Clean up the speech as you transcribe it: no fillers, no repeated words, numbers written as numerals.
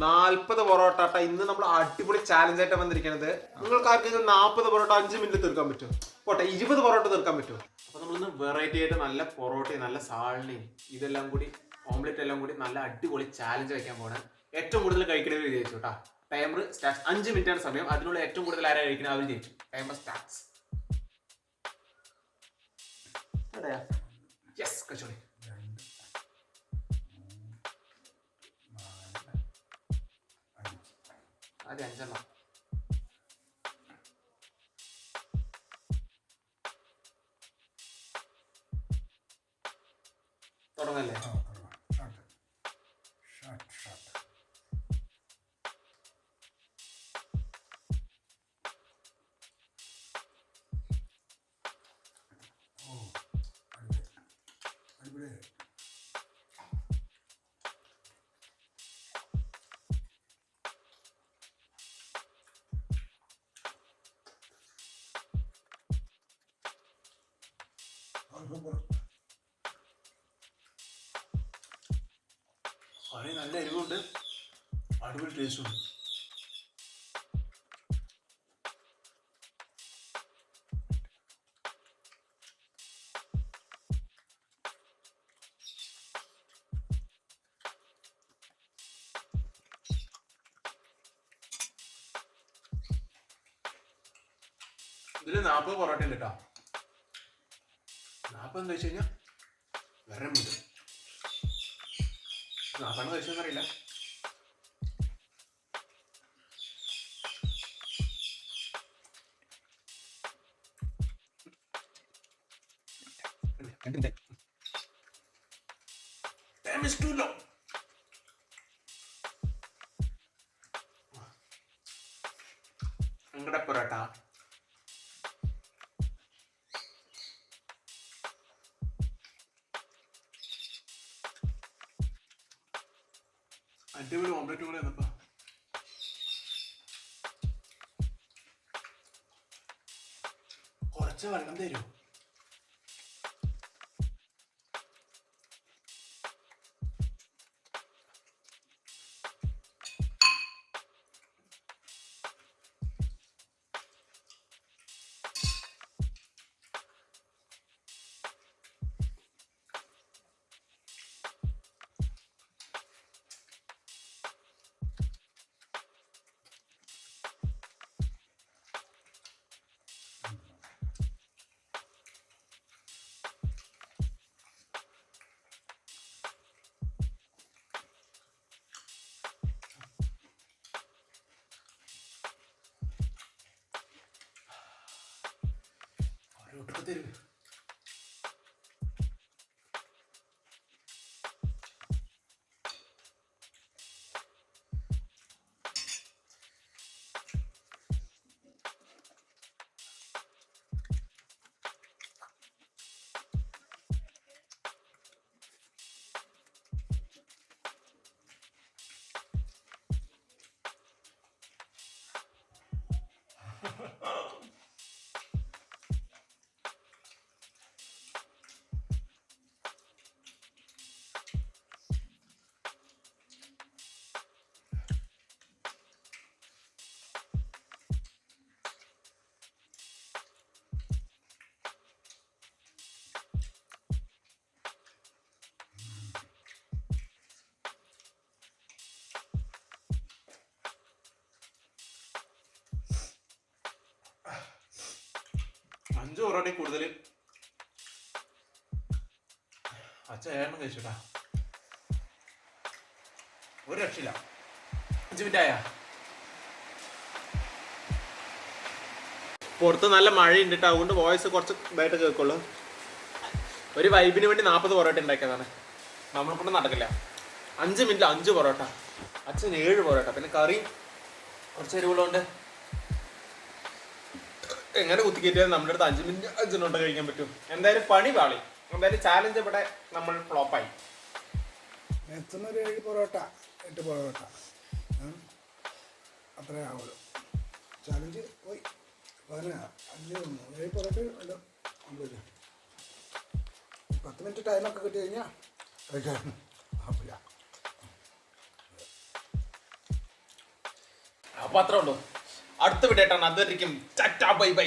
40 പൊറോട്ട ഇന്ന് നമ്മൾ അടിപൊളി ചാലഞ്ച് ആയിട്ട് വന്നിരിക്കുന്നത്. നിങ്ങൾക്ക് ആർക്കെങ്കിലും 40 പൊറോട്ട 5 മിനിറ്റ് തീർക്കാൻ പറ്റുമോ? പോട്ടെ, 20 പൊറോട്ട തീർക്കാൻ പറ്റുമോ? അപ്പൊ നമ്മളിന്ന് വെറൈറ്റി ആയിട്ട് നല്ല പൊറോട്ടയും നല്ല സാളിനെയും ഇതെല്ലാം കൂടി ഓംലെറ്റ് എല്ലാം കൂടി നല്ല അടിപൊളി ചാലഞ്ച് വയ്ക്കാൻ പോകണം. ഏറ്റവും കൂടുതൽ കഴിക്കണവർ ജയിച്ചു കേട്ടോ. ടൈമർ സ്റ്റാർട്ട് 5 മിനിറ്റ് ആണ് സമയം. അതിനുള്ള ഏറ്റവും കൂടുതൽ ആരാ കഴിക്കുന്നത് അവർ ജയിച്ചു. Timer starts. യെസ് കച്ചോളി. അതെ 5 തുടങ്ങല്ലേ? കറി നല്ല എരിവുണ്ട്, അടിപൊളി ടേസ്റ്റ് ഉണ്ട്. ഇതിൽ 40 പൊറോട്ട ഉണ്ട് കേട്ടോ. 40 എന്താ വെച്ച് കഴിഞ്ഞാൽ വേറെ മുണ്ട് 40 കഴിച്ചെന്നറിയില്ല. Time is too long. നിങ്ങളുടെ പൊറോട്ട അടിപൊളി ഓംലെറ്റ് കൂടെ വന്നപ്പോ കുറച്ച് വെള്ളം തരൂ. തരൂ. അഞ്ച് പൊറോട്ട കൂടുതൽ അച്ഛൻ ഏഴെണ്ണം കഴിച്ചുട്ടാ. ഒരു രക്ഷയില്ല. 5 മിനിറ്റ് ആയാ. പുറത്ത് നല്ല മഴയുണ്ട് കേട്ടോ, അതുകൊണ്ട് വോയിസ് കുറച്ച് ഇതായിട്ട് കേൾക്കുള്ളൂ. ഒരു വൈബിന് വേണ്ടി 40 പൊറോട്ട ഉണ്ടാക്കിയതാണ്. നമ്മൾക്കൊണ്ട് നടക്കില്ല. 5 മിനിറ്റ് 5 പൊറോട്ട. അച്ഛൻ 7 പൊറോട്ട. പിന്നെ കറി കുറച്ച് എരിവുള്ളതുകൊണ്ട് എങ്ങനെ കുത്തിക്കയറ്റിയാൽ നമ്മുടെ അടുത്ത് 5 മിനിറ്റ് 5 മിനിറ്റ് കഴിക്കാൻ പറ്റും. എന്തായാലും പണി പാളി. എന്തായാലും ചാലഞ്ച് ഇവിടെ നമ്മൾ ഫ്ലോപ്പായി. എത്തുന്നൊരു 7 പൊറോട്ട 8 പൊറോട്ട അത്രേ ആവുള്ളൂ. ചാലഞ്ച് പോയി. 7 പൊറോട്ട ഉണ്ട്. 10 മിനിറ്റ് ടൈമൊക്കെ കിട്ടി കഴിഞ്ഞാൽ കഴിക്കാൻ ആവില്ല. അപ്പൊ അത്രേ ഉള്ളൂ. അടുത്ത വീഡിയോ ആയിട്ടാണ്. അതുവരെയും ടാറ്റാ ബൈ ബൈ.